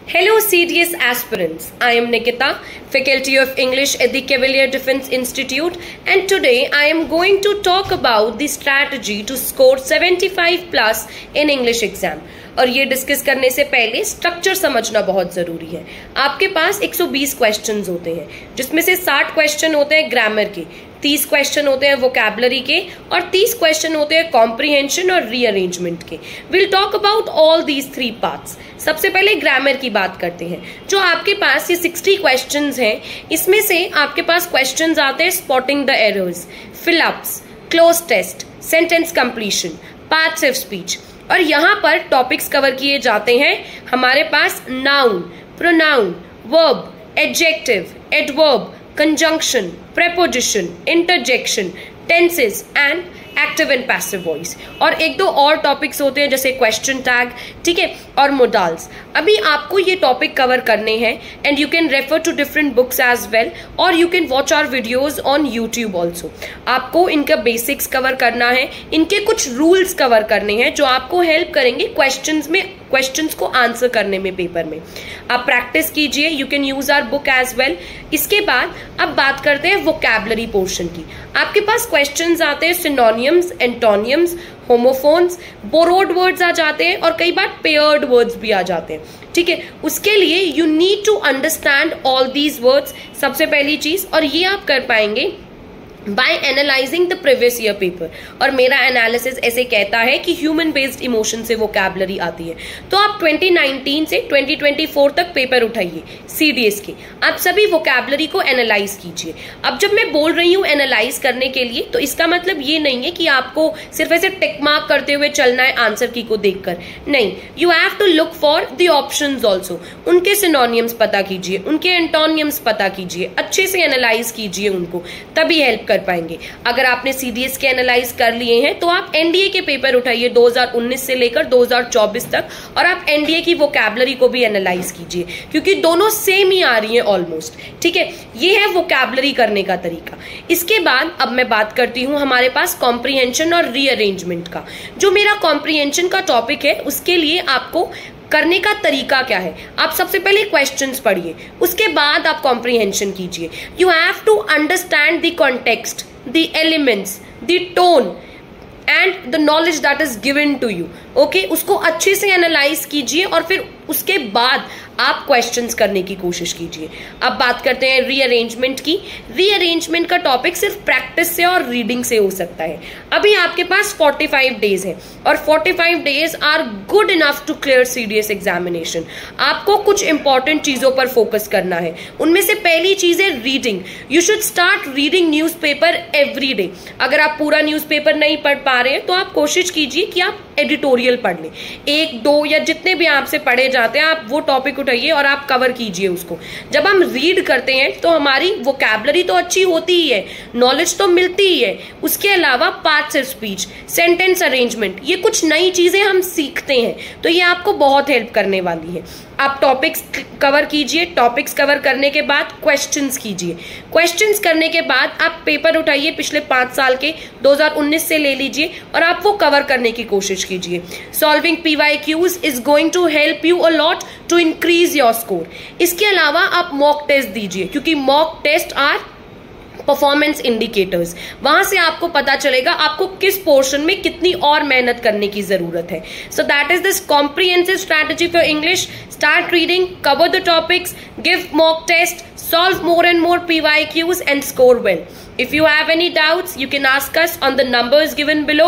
Hello CDS aspirants, I am Nikita, Faculty of English at the Cavalier Defence Institute, and today I am going to talk about the strategy to score 75 plus in English exam. और ये discuss करने से पहले structure समझना बहुत जरूरी है। आपके पास 120 क्वेश्चंस होते हैं, जिसमें से 60 क्वेश्चन होते हैं ग्रामर के, 30 क्वेश्चन होते हैं वोकैबुलरी के और 30 क्वेश्चन होते हैं कॉम्प्रिहेंशन और रीअरेंजमेंट के। Will talk about all these 3 parts. सबसे पहले ग्रामर की बात करते हैं। जो आपके पास ये 60 क्वेश्चंस हैं, इसमें से आपके पास क्वेश्चंस आते हैं spotting the errors, fill ups, cloze test, sentence completion, parts of speech. और यहाँ पर टॉपिक्स कवर किए जाते हैं हमारे पास noun, pronoun, verb, adjective, adverb, conjunction, preposition, interjection, tenses and active and passive voice. और एक दो और टॉपिक्स होते हैं जैसे क्वेश्चन टैग, ठीक है, और मोडाल्स। अभी आपको ये टॉपिक कवर करने हैं and you can refer to different books as well और you can watch our videos on YouTube also. आपको इनका बेसिक्स कवर करना है, इनके कुछ रूल्स कवर करने हैं जो आपको हेल्प करेंगे क्वेश्चंस को आंसर करने में पेपर में। आप प्रैक्टिस कीजिए, you can use our book as well. इसके बाद अब बात करते हैं वोकैबुलरी पोर्शन की। आपके पास क्वेश्चंस आते हैं synonyms, antonyms, homophones, borrowed words आ जाते हैं और कई बार पेयर्ड वर्ड्स भी आ जाते हैं, ठीक है। उसके लिए you need to understand all these words, सबसे पहली चीज, और ये आप कर पाएंगे by analysing the previous year paper. और मेरा एनालिसिस ऐसे कहता है कि ह्यूमन बेस्ड इमोशन से वोकैबुलरी आती है। तो आप 2019 से 2024 तक पेपर उठाइए सीडीएस के, आप सभी वोकैबुलरी को एनालाइज कीजिए। अब जब मैं बोल रही हूँ एनालाइज करने के लिए, तो इसका मतलब ये नहीं है कि आपको सिर्फ ऐसे टिक मार्क करते हुए चलना है आंसर की को देखकर, नहीं। You have to look for the options also. उनके सिनोनियम्स पता कीजिए, उनके एंटोनियम्स पता कीजिए, अच्छे से एनालाइज कीजिए उनको, तभी हेल्प कर पाएंगे। अगर आपने सीडीएस के एनालाइज कर लिए हैं तो आप एनडीए के पेपर उठाइए 2019 से लेकर 2024 तक, और आप एनडीए की वोकैबुलरी को भी एनालाइज कीजिए, क्योंकि दोनों सेम ही आ रही हैं ऑलमोस्ट, ठीक है। ये है वोकैबुलरी करने का तरीका। इसके बाद अब मैं बात करती हूं हमारे पास कॉम्प्रिहेंशन और रीअरेंजमेंट का। जो मेरा कॉम्प्रिहेंशन का टॉपिक है, उसके लिए आपको करने का तरीका क्या है, आप सबसे पहले क्वेश्चंस पढ़िए, उसके बाद आप कॉम्प्रिहेंशन कीजिए। You have to understand the context, the elements, the tone and the knowledge that is given to you, okay. उसको अच्छे से एनालाइज कीजिए और फिर उसके बाद आप क्वेश्चंस करने की कोशिश कीजिए। अब बात करते हैं रीअरेंजमेंट की। रीअरेंजमेंट का टॉपिक सिर्फ प्रैक्टिस से और रीडिंग से हो सकता है। अभी आपके पास 45 डेज है और 45 days are good enough to clear CDS examination. आपको कुछ इंपॉर्टेंट चीजों पर फोकस करना है। उनमें से पहली चीज है reading. You should start reading newspaper every day. अगर आप पूरा न्यूज़पेपर नहीं पढ़ पा रहे हैं तो आप कोशिश कीजिए कि आप एडिटोरियल पढ़ लें, 1-2 या जितने भी आपसे पढ़े जाते हैं, आप वो टॉपिक उठाइए और आप कवर कीजिए उसको। जब हम रीड करते हैं तो हमारी वोकैबुलरी तो अच्छी होती ही है, नॉलेज तो मिलती ही है, उसके अलावा parts of speech, sentence arrangement, ये कुछ नई चीजें हम सीखते हैं, तो ये आपको बहुत हेल्प करने वाली है। आप टॉपिक्स कवर कीजिए, टॉपिक्स कवर करने के बाद क्वेश्चंस कीजिए, क्वेश्चंस करने के बाद आप पेपर उठाइए पिछले 5 साल के, 2019 से ले लीजिए और आप वो कवर करने की कोशिश कीजिए। Solving PYQs is going to help you a lot to increase your score. इसके अलावा आप मॉक टेस्ट दीजिए, क्योंकि mock test are performance indicators. वहां से आपको पता चलेगा आपको किस पोर्शन में कितनी और मेहनत करने की जरूरत है। So that is this comprehensive strategy for English. Start reading, cover the topics, give mock test, solve more and more PYQs and score well. If you have any doubts, you can ask us on the numbers given below.